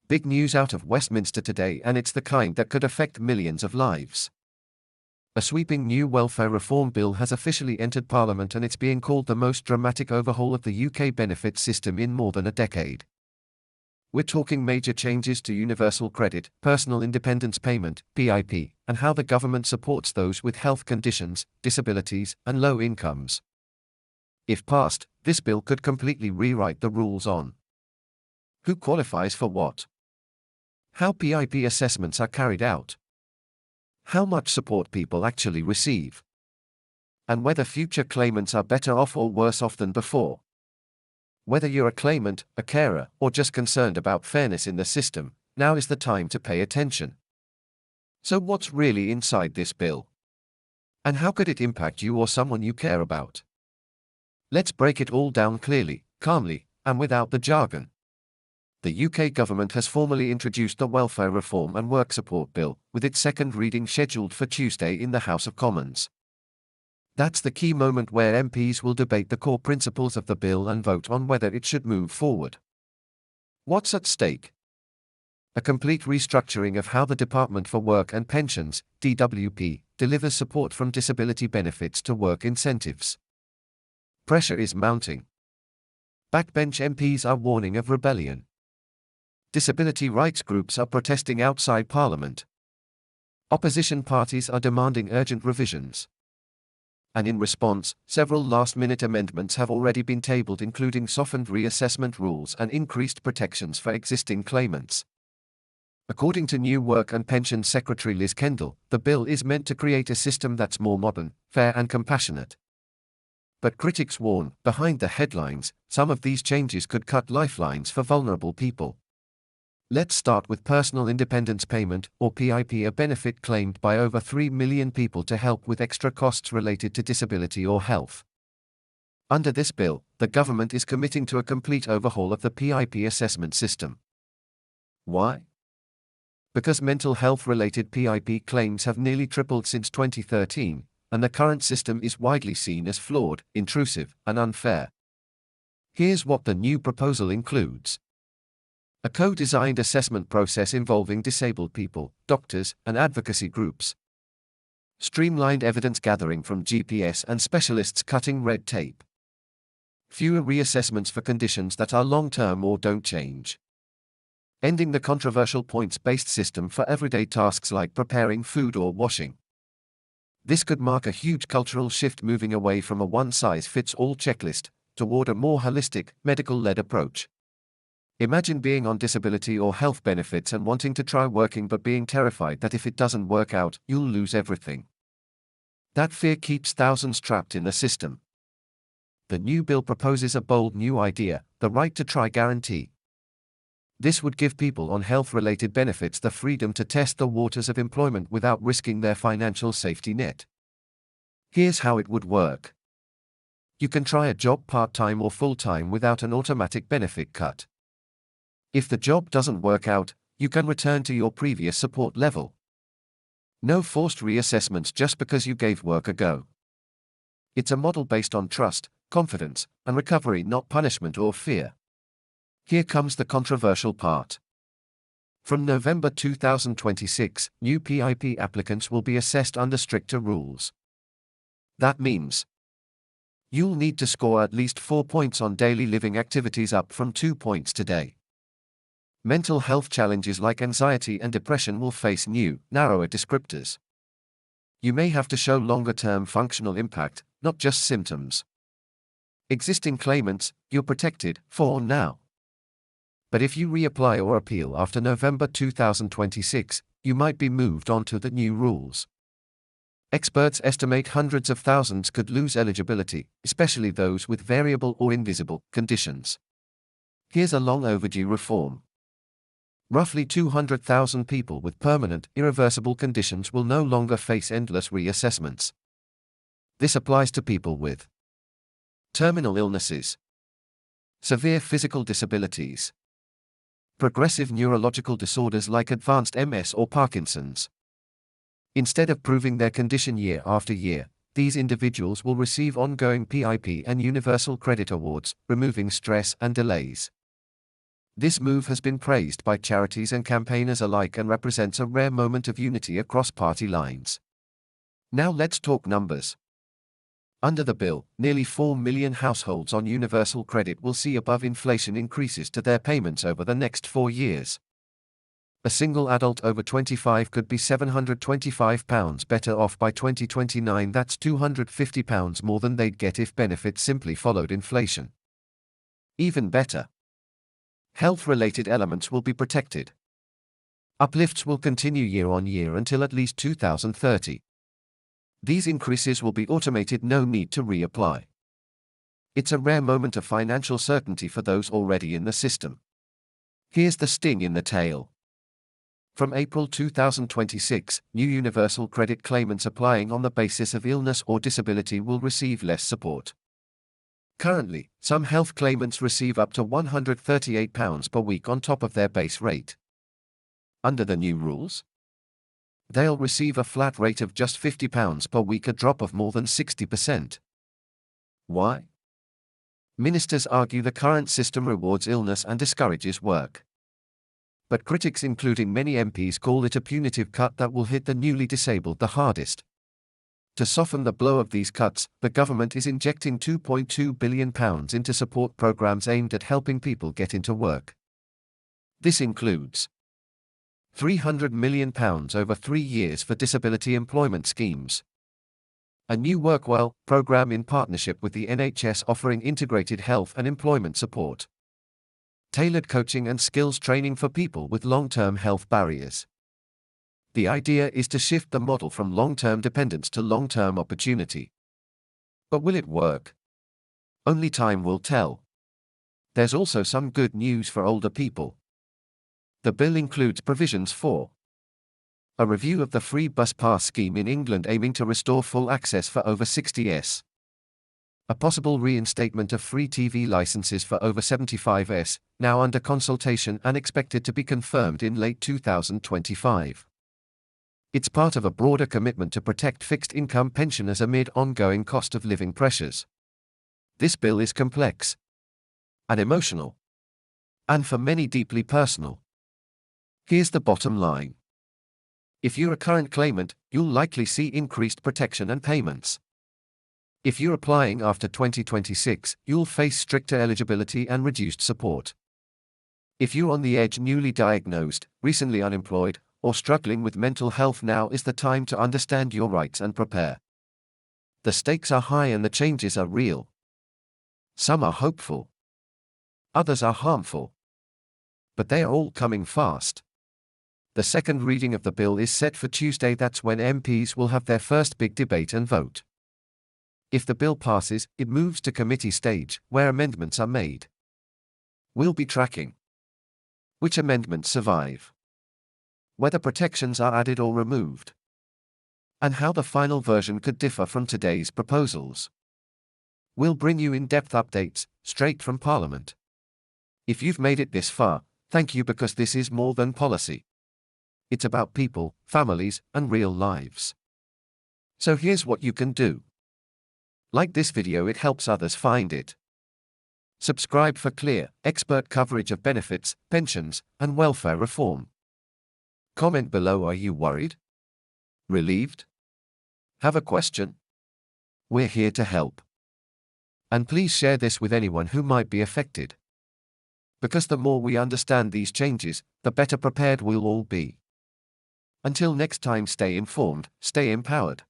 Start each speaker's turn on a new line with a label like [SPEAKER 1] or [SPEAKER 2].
[SPEAKER 1] Big news out of Westminster today, and it's the kind that could affect millions of lives. A sweeping new welfare reform bill has officially entered Parliament, and it's being called the most dramatic overhaul of the UK benefits system in more than a decade. We're talking major changes to universal credit, personal independence payment, PIP, and how the government supports those with health conditions, disabilities, and low incomes. If passed, this bill could completely rewrite the rules on who qualifies for what, how PIP assessments are carried out, how much support people actually receive, and whether future claimants are better off or worse off than before. Whether you're a claimant, a carer, or just concerned about fairness in the system, now is the time to pay attention. So what's really inside this bill? And how could it impact you or someone you care about? Let's break it all down clearly, calmly, and without the jargon. The UK government has formally introduced the Welfare Reform and Work Support Bill, with its second reading scheduled for Tuesday in the House of Commons. That's the key moment where MPs will debate the core principles of the bill and vote on whether it should move forward. What's at stake? A complete restructuring of how the Department for Work and Pensions, DWP, delivers support from disability benefits to work incentives. Pressure is mounting. Backbench MPs are warning of rebellion. Disability rights groups are protesting outside Parliament. Opposition parties are demanding urgent revisions. And in response, several last-minute amendments have already been tabled, including softened reassessment rules and increased protections for existing claimants. According to New Work and Pensions Secretary Liz Kendall, the bill is meant to create a system that's more modern, fair and compassionate. But critics warn, behind the headlines, some of these changes could cut lifelines for vulnerable people. Let's start with personal independence payment, or PIP, a benefit claimed by over 3 million people to help with extra costs related to disability or health. Under this bill, the government is committing to a complete overhaul of the PIP assessment system. Why? Because mental health-related PIP claims have nearly tripled since 2013, and the current system is widely seen as flawed, intrusive, and unfair. Here's what the new proposal includes. A co-designed assessment process involving disabled people, doctors, and advocacy groups. Streamlined evidence gathering from GPS and specialists, cutting red tape. Fewer reassessments for conditions that are long-term or don't change. Ending the controversial points-based system for everyday tasks like preparing food or washing. This could mark a huge cultural shift, moving away from a one-size-fits-all checklist toward a more holistic, medical-led approach. Imagine being on disability or health benefits and wanting to try working but being terrified that if it doesn't work out, you'll lose everything. That fear keeps thousands trapped in the system. The new bill proposes a bold new idea, the right to try guarantee. This would give people on health-related benefits the freedom to test the waters of employment without risking their financial safety net. Here's how it would work. You can try a job part-time or full-time without an automatic benefit cut. If the job doesn't work out, you can return to your previous support level. No forced reassessments just because you gave work a go. It's a model based on trust, confidence, and recovery, not punishment or fear. Here comes the controversial part. From November 2026, new PIP applicants will be assessed under stricter rules. That means you'll need to score at least 4 points on daily living activities, up from 2 points today. Mental health challenges like anxiety and depression will face new, narrower descriptors. You may have to show longer-term functional impact, not just symptoms. Existing claimants, you're protected for now. But if you reapply or appeal after November 2026, you might be moved on to the new rules. Experts estimate hundreds of thousands could lose eligibility, especially those with variable or invisible conditions. Here's a long overdue reform. Roughly 200,000 people with permanent, irreversible conditions will no longer face endless reassessments. This applies to people with terminal illnesses, severe physical disabilities, progressive neurological disorders like advanced MS or Parkinson's. Instead of proving their condition year after year, these individuals will receive ongoing PIP and universal credit awards, removing stress and delays. This move has been praised by charities and campaigners alike and represents a rare moment of unity across party lines. Now let's talk numbers. Under the bill, nearly 4 million households on universal credit will see above-inflation increases to their payments over the next 4 years. A single adult over 25 could be £725 better off by 2029. That's £250 more than they'd get if benefits simply followed inflation. Even better, health-related elements will be protected. Uplifts will continue year on year until at least 2030. These increases will be automated, no need to reapply. It's a rare moment of financial certainty for those already in the system. Here's the sting in the tail. From April 2026, new universal credit claimants applying on the basis of illness or disability will receive less support. Currently, some health claimants receive up to £138 per week on top of their base rate. Under the new rules, they'll receive a flat rate of just £50 per week, a drop of more than 60%. Why? Ministers argue the current system rewards illness and discourages work. But critics, including many MPs, call it a punitive cut that will hit the newly disabled the hardest. To soften the blow of these cuts, the government is injecting £2.2 billion into support programs aimed at helping people get into work. This includes £300 million over 3 years for disability employment schemes, a new Work Well program in partnership with the NHS offering integrated health and employment support, tailored coaching and skills training for people with long-term health barriers. The idea is to shift the model from long-term dependence to long-term opportunity. But will it work? Only time will tell. There's also some good news for older people. The bill includes provisions for a review of the free bus pass scheme in England aiming to restore full access for over 60s, a possible reinstatement of free TV licenses for over 75s, now under consultation and expected to be confirmed in late 2025. It's part of a broader commitment to protect fixed-income pensioners amid ongoing cost of living pressures. This bill is complex and emotional, and for many deeply personal. Here's the bottom line. If you're a current claimant, you'll likely see increased protection and payments. If you're applying after 2026, you'll face stricter eligibility and reduced support. If you're on the edge, newly diagnosed, recently unemployed, or struggling with mental health, now is the time to understand your rights and prepare. The stakes are high and the changes are real. Some are hopeful. Others are harmful. But they are all coming fast. The second reading of the bill is set for Tuesday. That's when MPs will have their first big debate and vote. If the bill passes, it moves to committee stage, where amendments are made. We'll be tracking which amendments survive, whether protections are added or removed, and how the final version could differ from today's proposals. We'll bring you in-depth updates, straight from Parliament. If you've made it this far, thank you, because this is more than policy. It's about people, families, and real lives. So here's what you can do. Like this video, it helps others find it. Subscribe for clear, expert coverage of benefits, pensions, and welfare reform. Comment below, are you worried? Relieved? Have a question? We're here to help. And please share this with anyone who might be affected. Because the more we understand these changes, the better prepared we'll all be. Until next time, stay informed, stay empowered.